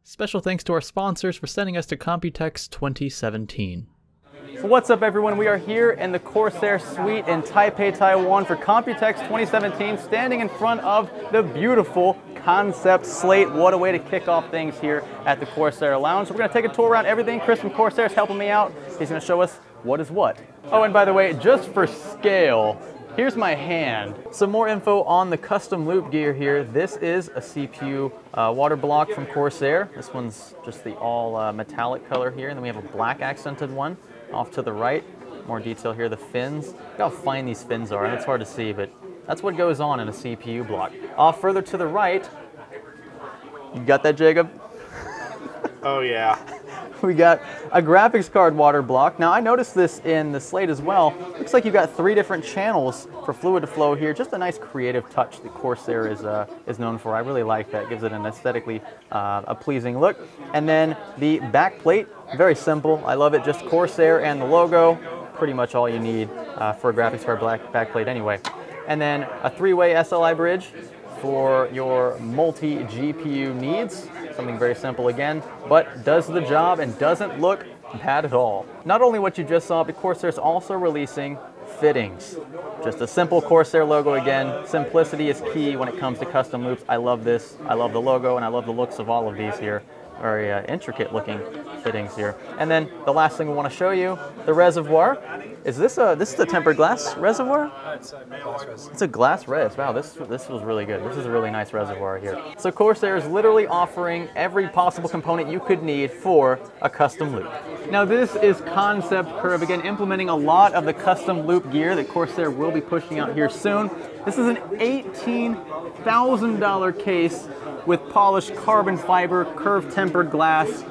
Special thanks to our sponsors for sending us to Computex 2017. So what's up everyone, we are here in the Corsair suite in Taipei, Taiwan for Computex 2017, standing in front of the beautiful concept slate. What a way to kick off things here at the Corsair Lounge. We're going to take a tour around everything. Chris from Corsair is helping me out. He's going to show us what is what. Oh, and by the way, just for scale, here's my hand. Some more info on the custom loop gear here. This is a CPU water block from Corsair. This one's just the all metallic color here, and then we have a black accented one off to the right. More detail here, the fins. Look how fine these fins are, and it's hard to see, but that's what goes on in a CPU block. Off further to the right, you got that, Jacob? Oh yeah. We got a graphics card water block. Now I noticed this in the slate as well. Looks like you've got 3 different channels for fluid to flow here. Just a nice creative touch that Corsair is known for. I really like that. Gives it an aesthetically a pleasing look. And then the back plate, very simple. I love it. Just Corsair and the logo. Pretty much all you need for a graphics card back plate anyway. And then a 3-way SLI bridge for your multi-GPU needs. Something very simple again, but does the job and doesn't look bad at all. Not only what you just saw, but Corsair is also releasing fittings. Just a simple Corsair logo again. Simplicity is key when it comes to custom loops. I love this. I love the logo, and I love the looks of all of these here. Very intricate looking fittings here. And then the last thing we want to show you, the reservoir. Is this is a tempered glass reservoir? It's a glass res. It's a glass res. Wow, this was really good. This is a really nice reservoir here. So Corsair is literally offering every possible component you could need for a custom loop. Now this is Concept Curve, again implementing a lot of the custom loop gear that Corsair will be pushing out here soon. This is an $18,000 case with polished carbon fiber, curved tempered glass.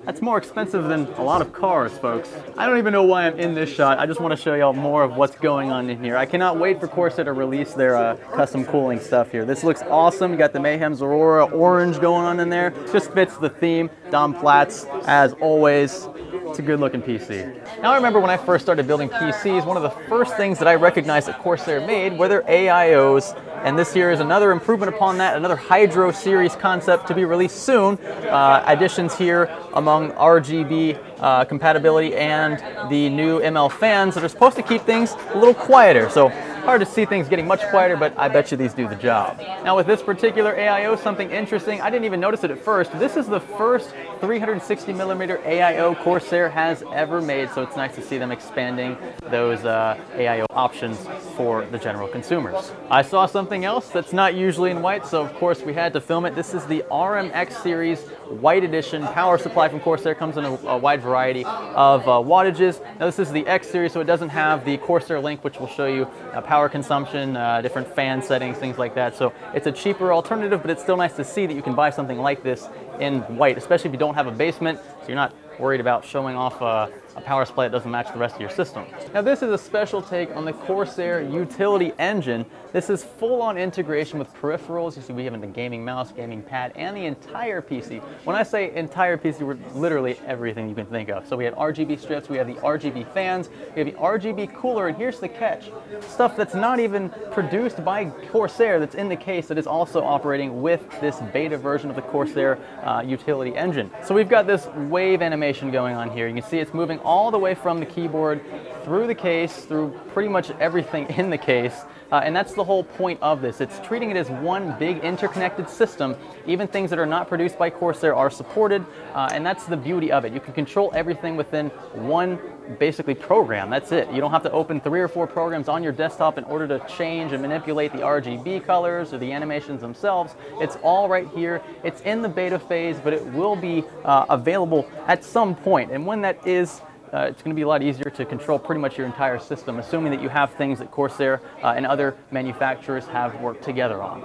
That's more expensive than a lot of cars, folks. I don't even know why I'm in this shot. I just want to show y'all more of what's going on in here. I cannot wait for Corsair to release their custom cooling stuff here. This looks awesome. You got the Mayhem's Aurora orange going on in there. Just fits the theme. Dom Platz, as always. It's a good looking PC. Now I remember when I first started building PCs, one of the first things that I recognized that Corsair made were their AIOs. And this here is another improvement upon that, another Hydro series concept to be released soon. Additions here among RGB compatibility and the new ML fans that are supposed to keep things a little quieter. So hard to see things getting much quieter, but I bet you these do the job. Now with this particular AIO, something interesting, I didn't even notice it at first. This is the first 360mm AIO Corsair has ever made, so it's nice to see them expanding those AIO options for the general consumers. I saw something else that's not usually in white, so of course we had to film it. This is the RMX series white edition power supply from Corsair. Comes in a wide variety of wattages. Now this is the X series, so it doesn't have the Corsair link, which will show you power consumption, different fan settings, things like that. So it's a cheaper alternative, but it's still nice to see that you can buy something like this in white, especially if you don't have a basement, so you're not worried about showing off a power supply that doesn't match the rest of your system. Now this is a special take on the Corsair utility engine. This is full-on integration with peripherals. You see we have the gaming mouse, gaming pad, and the entire PC. When I say entire PC, we're literally everything you can think of. So we have RGB strips, we have the RGB fans, we have the RGB cooler, and here's the catch. Stuff that's not even produced by Corsair that's in the case that is also operating with this beta version of the Corsair utility engine. So we've got this wave animation going on here. You can see it's moving all the way from the keyboard through the case, through pretty much everything in the case. And that's the whole point of this. It's treating it as one big interconnected system. Even things that are not produced by Corsair are supported, and that's the beauty of it. You can control everything within one basically program. That's it. You don't have to open 3 or 4 programs on your desktop in order to change and manipulate the RGB colors or the animations themselves. It's all right here. It's in the beta phase, but it will be available at some point. And when that is, it's going to be a lot easier to control pretty much your entire system, assuming that you have things that Corsair and other manufacturers have worked together on.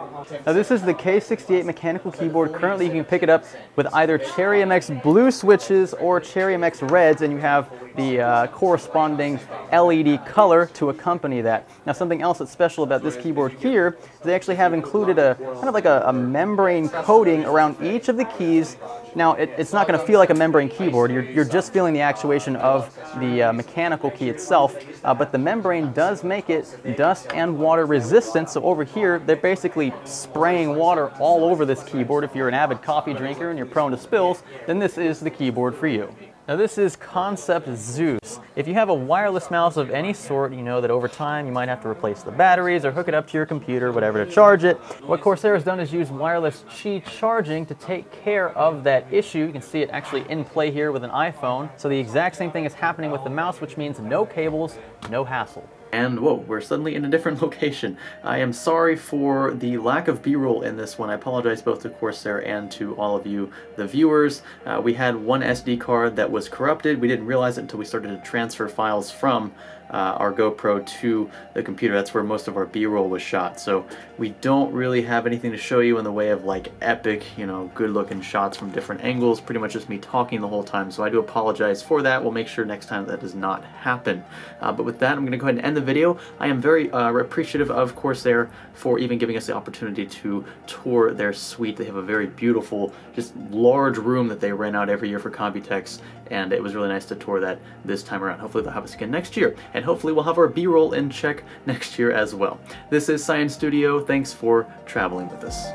Now this is the K68 mechanical keyboard. Currently you can pick it up with either Cherry MX blue switches or Cherry MX reds, and you have the corresponding LED color to accompany that. Now, something else that's special about this keyboard here is they actually have included a kind of like a membrane coating around each of the keys. Now, it's not going to feel like a membrane keyboard. You're just feeling the actuation of the mechanical key itself, but the membrane does make it dust and water resistant. So over here, they're basically spraying water all over this keyboard. If you're an avid coffee drinker and you're prone to spills, then this is the keyboard for you. Now this is Concept Zeus. If you have a wireless mouse of any sort, you know that over time you might have to replace the batteries or hook it up to your computer, whatever, to charge it. What Corsair has done is use wireless Qi charging to take care of that issue. You can see it actually in play here with an iPhone. So the exact same thing is happening with the mouse, which means no cables, no hassle. And whoa, we're suddenly in a different location. I am sorry for the lack of B-roll in this one. I apologize both to Corsair and to all of you, the viewers. We had one SD card that was corrupted. We didn't realize it until we started to transfer files from our GoPro to the computer. That's where most of our B-roll was shot. So we don't really have anything to show you in the way of like epic, you know, good looking shots from different angles. Pretty much just me talking the whole time. So I do apologize for that. We'll make sure next time that does not happen. But with that, I'm going to go ahead and end the video. I am very appreciative of Corsair for even giving us the opportunity to tour their suite. They have a very beautiful, just large room that they rent out every year for Computex, and it was really nice to tour that this time around. Hopefully they'll have us again next year, and hopefully we'll have our B-roll in check next year as well. This is Science Studio. Thanks for traveling with us.